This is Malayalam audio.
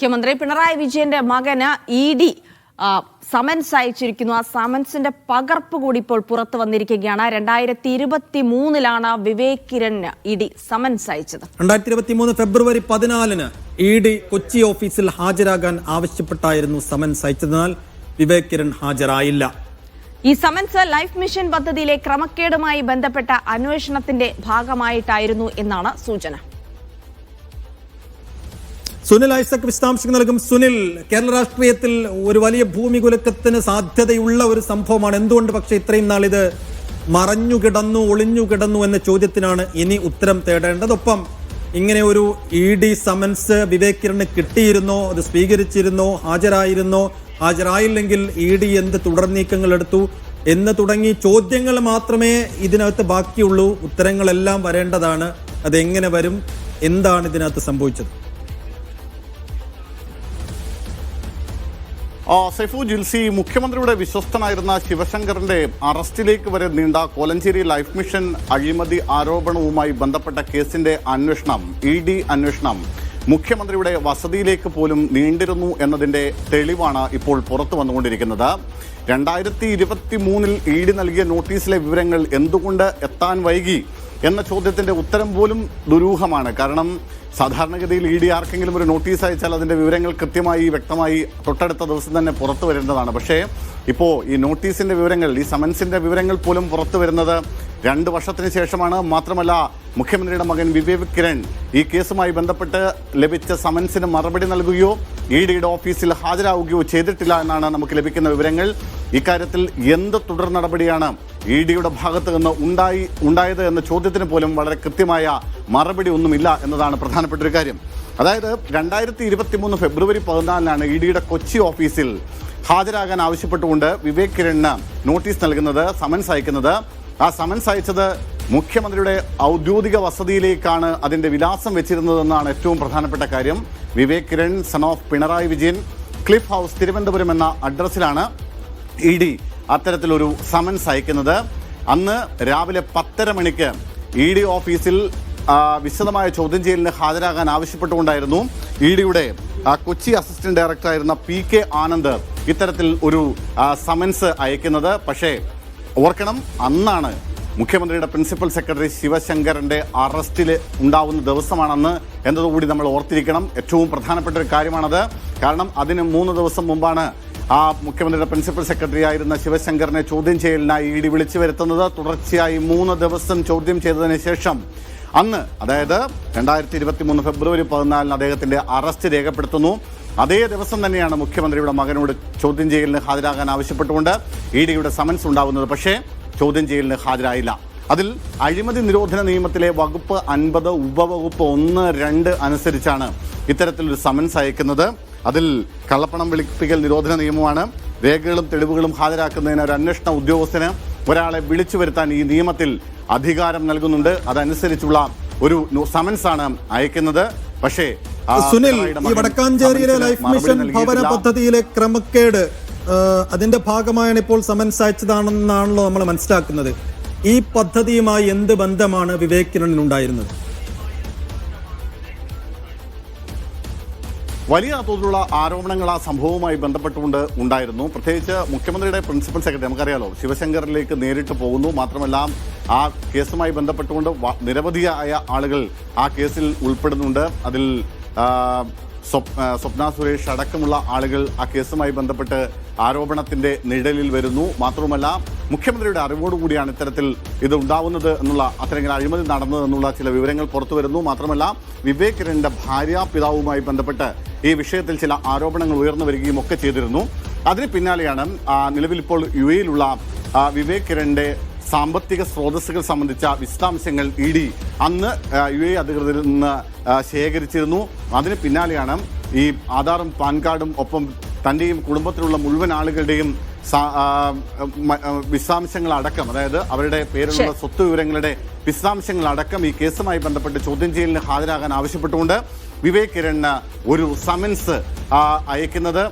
മുഖ്യമന്ത്രി പിണറായി വിജയന്റെ മകന് ഇ.ഡി. സമൻസ് അയച്ചിരിക്കുന്നു. ആ സമൻസിന്റെ പകർപ്പ് കൂടി ഇപ്പോൾ പുറത്തു വന്നിരിക്കുകയാണ്. 2023 വിവേക് കിരണിന് ഇ.ഡി. സമൻസ് അയച്ചത്. 2023 ഫെബ്രുവരി 14 ഇ.ഡി. കൊച്ചി ഓഫീസിൽ ഹാജരാകാൻ ആവശ്യപ്പെട്ടായിരുന്നു സമൻസ് അയച്ചതിനാൽ വിവേക് കിരൺ ഹാജരായില്ല. ഈ സമൻസ് ലൈഫ് മിഷൻ പദ്ധതിയിലെ ക്രമക്കേടുമായി ബന്ധപ്പെട്ട അന്വേഷണത്തിന്റെ ഭാഗമായിട്ടായിരുന്നു എന്നാണ് സൂചന. സുനിൽ ഐസക് വിശദാംശങ്ങൾ നൽകും. സുനിൽ, കേരള രാഷ്ട്രീയത്തിൽ ഒരു വലിയ ഭൂമികുലുക്കത്തിന് സാധ്യതയുള്ള ഒരു സംഭവമാണ്. എന്തുകൊണ്ട് പക്ഷേ ഇത്രയും നാൾ ഇത് മറഞ്ഞുകിടന്നു, ഒളിഞ്ഞുകിടന്നു എന്ന ചോദ്യത്തിനാണ് ഇനി ഉത്തരം തേടേണ്ടത്. ഒപ്പം ഇങ്ങനെ ഒരു ഇ.ഡി. സമൻസ് വിവേക് കിരണ് കിട്ടിയിരുന്നോ, അത് സ്വീകരിച്ചിരുന്നോ, ഹാജരായിരുന്നോ, ഹാജരായില്ലെങ്കിൽ ഇ.ഡി. എന്ത് തുടർ നീക്കങ്ങൾ എടുത്തു എന്ന് തുടങ്ങി ചോദ്യങ്ങൾ മാത്രമേ ഇതിനകത്ത് ബാക്കിയുള്ളൂ. ഉത്തരങ്ങളെല്ലാം വരേണ്ടതാണ്. അതെങ്ങനെ വരും, എന്താണ് ഇതിനകത്ത് സംഭവിച്ചത്? സൈഫു ജിൽസി, മുഖ്യമന്ത്രിയുടെ വിശ്വസ്തനായിരുന്ന ശിവശങ്കറിന്റെ അറസ്റ്റിലേക്ക് വരെ നീണ്ട കോലഞ്ചേരി ലൈഫ് മിഷൻ അഴിമതി ആരോപണവുമായി ബന്ധപ്പെട്ട കേസിന്റെ അന്വേഷണം, ഇ.ഡി. അന്വേഷണം മുഖ്യമന്ത്രിയുടെ വസതിയിലേക്ക് പോലും നീണ്ടിരുന്നു എന്നതിന്റെ തെളിവാണ് ഇപ്പോൾ പുറത്തു വന്നുകൊണ്ടിരിക്കുന്നത്. 2023 ഇ.ഡി. നൽകിയ നോട്ടീസിലെ വിവരങ്ങൾ എന്തുകൊണ്ട് എത്താൻ വൈകി എന്ന ചോദ്യത്തിന്റെ ഉത്തരം പോലും ദുരൂഹമാണ്. കാരണം സാധാരണഗതിയിൽ ഇ.ഡി. ആർക്കെങ്കിലും ഒരു നോട്ടീസ് അയച്ചാൽ അതിന്റെ വിവരങ്ങൾ കൃത്യമായി വ്യക്തമായി തൊട്ടടുത്ത ദിവസം തന്നെ പുറത്തു വരേണ്ടതാണ്. പക്ഷേ ഇപ്പോൾ ഈ നോട്ടീസിന്റെ വിവരങ്ങൾ, ഈ സമൻസിന്റെ വിവരങ്ങൾ പോലും പുറത്തു വരുന്നത് 2 വർഷത്തിന് ശേഷമാണ്. മാത്രമല്ല, മുഖ്യമന്ത്രിയുടെ മകൻ വിവേക് കിരൺ ഈ കേസുമായി ബന്ധപ്പെട്ട് ലഭിച്ച സമൻസിന് മറുപടി നൽകുകയോ ഇ.ഡിയുടെ ഓഫീസിൽ ഹാജരാവുകയോ ചെയ്തിട്ടില്ല എന്നാണ് നമുക്ക് ലഭിക്കുന്ന വിവരങ്ങൾ. ഇക്കാര്യത്തിൽ എന്ത് തുടർ നടപടിയാണ് ഇ.ഡിയുടെ ഭാഗത്ത് നിന്ന് ഉണ്ടായത് എന്ന ചോദ്യത്തിന് പോലും വളരെ കൃത്യമായ മറുപടി ഒന്നുമില്ല എന്നതാണ് പ്രധാനപ്പെട്ട ഒരു കാര്യം. അതായത് 2023 ഫെബ്രുവരി 14 ഇ.ഡിയുടെ കൊച്ചി ഓഫീസിൽ ഹാജരാകാൻ ആവശ്യപ്പെട്ടുകൊണ്ട് വിവേക് കിരണിന് നോട്ടീസ് നൽകുന്നത്, സമൻസ് അയക്കുന്നത്. ആ സമൻസ് അയച്ചത് മുഖ്യമന്ത്രിയുടെ ഔദ്യോഗിക വസതിയിലേക്കാണ് അതിന്റെ വിലാസം വെച്ചിരുന്നതെന്നാണ് ഏറ്റവും പ്രധാനപ്പെട്ട കാര്യം. Vivek Kiran son of Pinarayi Vijayan, Cliff House, Thiruvananthapuram എന്ന അഡ്രസ്സിലാണ് ഇ.ഡി. അത്തരത്തിലൊരു സമൻസ് അയക്കുന്നത്. അന്ന് രാവിലെ 10:30 മണിക്ക് ഇ.ഡി. ഓഫീസിൽ വിശദമായ ചോദ്യം ചെയ്യലിന് ഹാജരാകാൻ ആവശ്യപ്പെട്ടുകൊണ്ടായിരുന്നു ഇ.ഡിയുടെ കൊച്ചി അസിസ്റ്റന്റ് ഡയറക്ടറായിരുന്ന P.K. ആനന്ദ് ഇത്തരത്തിൽ ഒരു സമൻസ് അയക്കുന്നത്. പക്ഷേ ഓർക്കണം, അന്നാണ് മുഖ്യമന്ത്രിയുടെ പ്രിൻസിപ്പൽ സെക്രട്ടറി ശിവശങ്കറിന്റെ അറസ്റ്റിൽ ഉണ്ടാവുന്ന ദിവസമാണെന്ന് എന്നതുകൂടി നമ്മൾ ഓർത്തിരിക്കണം. ഏറ്റവും പ്രധാനപ്പെട്ട ഒരു കാര്യമാണത്. കാരണം അതിന് 3 ദിവസം മുമ്പാണ് ആ മുഖ്യമന്ത്രിയുടെ പ്രിൻസിപ്പൽ സെക്രട്ടറി ആയിരുന്ന ശിവശങ്കറിനെ ചോദ്യം ചെയ്യലിനായി ഇ.ഡി. വിളിച്ചു വരുത്തുന്നത്. തുടർച്ചയായി 3 ദിവസം ചോദ്യം ചെയ്തതിന് ശേഷം അന്ന്, അതായത് 2023 ഫെബ്രുവരി 14 അദ്ദേഹത്തിന്റെ അറസ്റ്റ് രേഖപ്പെടുത്തുന്നു. അതേ ദിവസം തന്നെയാണ് മുഖ്യമന്ത്രിയുടെ മകനോട് ചോദ്യം ചെയ്യലിന് ഹാജരാകാൻ ആവശ്യപ്പെട്ടുകൊണ്ട് ഇ.ഡിയുടെ സമൻസ് ഉണ്ടാവുന്നത്. പക്ഷേ ചോദ്യം ചെയ്യലിന് ഹാജരായില്ല. അതിൽ അഴിമതി നിരോധന നിയമത്തിലെ വകുപ്പ് 50 ഉപവകുപ്പ് 1, 2 അനുസരിച്ചാണ് ഇത്തരത്തിലൊരു സമൻസ് അയക്കുന്നത്. അതിൽ കള്ളപ്പണം വെളുപ്പിക്കൽ നിരോധന നിയമമാണ്. രേഖകളും തെളിവുകളും ഹാജരാക്കുന്നതിന് ഒരു അന്വേഷണ ഉദ്യോഗസ്ഥന് ഒരാളെ വിളിച്ചു വരുത്താൻ ഈ നിയമത്തിൽ അധികാരം നൽകുന്നുണ്ട്. അതനുസരിച്ചുള്ള ഒരു സമൻസ് ആണ് അയക്കുന്നത്. പക്ഷേ സുനിൽ, ഈ വടക്കാഞ്ചേരിയിലെ ലൈഫ് മിഷൻ ഭവന പദ്ധതിയിലെ ക്രമക്കേട് അതിന്റെ ഭാഗമായാണ് ഇപ്പോൾ സമൻസ് അയച്ചതാണെന്നാണല്ലോ നമ്മൾ മനസ്സിലാക്കുന്നത്. ഈ പദ്ധതിയുമായി എന്ത് ബന്ധമാണ് വിവേക് കിരണിനുണ്ടായിരുന്നത്? വലിയ തോതിലുള്ള ആരോപണങ്ങൾ ആ സംഭവവുമായി ബന്ധപ്പെട്ടുകൊണ്ട് ഉണ്ടായിരുന്നു. പ്രത്യേകിച്ച് മുഖ്യമന്ത്രിയുടെ പ്രിൻസിപ്പൽ സെക്രട്ടറി, നമുക്കറിയാലോ, ശിവശങ്കറിലേക്ക് നേരിട്ട് പോകുന്നു. മാത്രമല്ല, ആ കേസുമായി ബന്ധപ്പെട്ടുകൊണ്ട് നിരവധിയായ ആളുകൾ ആ കേസിൽ ഉൾപ്പെടുന്നുണ്ട്. അതിൽ സ്വപ്ന സുരേഷ് അടക്കമുള്ള ആളുകൾ ആ കേസുമായി ബന്ധപ്പെട്ട് ആരോപണത്തിന്റെ നിഴലിൽ വരുന്നു. മാത്രവുമല്ല, മുഖ്യമന്ത്രിയുടെ അറിവോടുകൂടിയാണ് ഇത്തരത്തിൽ ഇത് ഉണ്ടാവുന്നത് എന്നുള്ള, അത്തരത്തിൽ അഴിമതി നടന്നതെന്നുള്ള ചില വിവരങ്ങൾ പുറത്തു വരുന്നു. മാത്രമല്ല, വിവേക് കിരണിന്റെ ഭാര്യാപിതാവുമായി ബന്ധപ്പെട്ട് ഈ വിഷയത്തിൽ ചില ആരോപണങ്ങൾ ഉയർന്നു വരികയും ഒക്കെ ചെയ്തിരുന്നു. അതിന് പിന്നാലെയാണ് നിലവിൽ ഇപ്പോൾ യുഎയിലുള്ള വിവേക് കിരണിന്റെ സാമ്പത്തിക സ്രോതസ്സുകൾ സംബന്ധിച്ച വിശദാംശങ്ങൾ ഇ.ഡി. അന്ന് യുഎഇ അധികൃതരിൽ നിന്ന് ശേഖരിച്ചിരുന്നു. അതിന് പിന്നാലെയാണ് ഈ ആധാറും പാൻ കാർഡും ഒപ്പം തൻ്റെയും കുടുംബത്തിലുള്ള മുഴുവൻ ആളുകളുടെയും വിശദാംശങ്ങളടക്കം, അതായത് അവരുടെ പേരിലുള്ള സ്വത്ത് വിവരങ്ങളുടെ വിശദാംശങ്ങളടക്കം ഈ കേസുമായി ബന്ധപ്പെട്ട് ചോദ്യം ചെയ്യലിന് ഹാജരാകാൻ ആവശ്യപ്പെട്ടുകൊണ്ട് വിവേക് കിരണിന് ഒരു സമൻസ് അയക്കുന്നത്.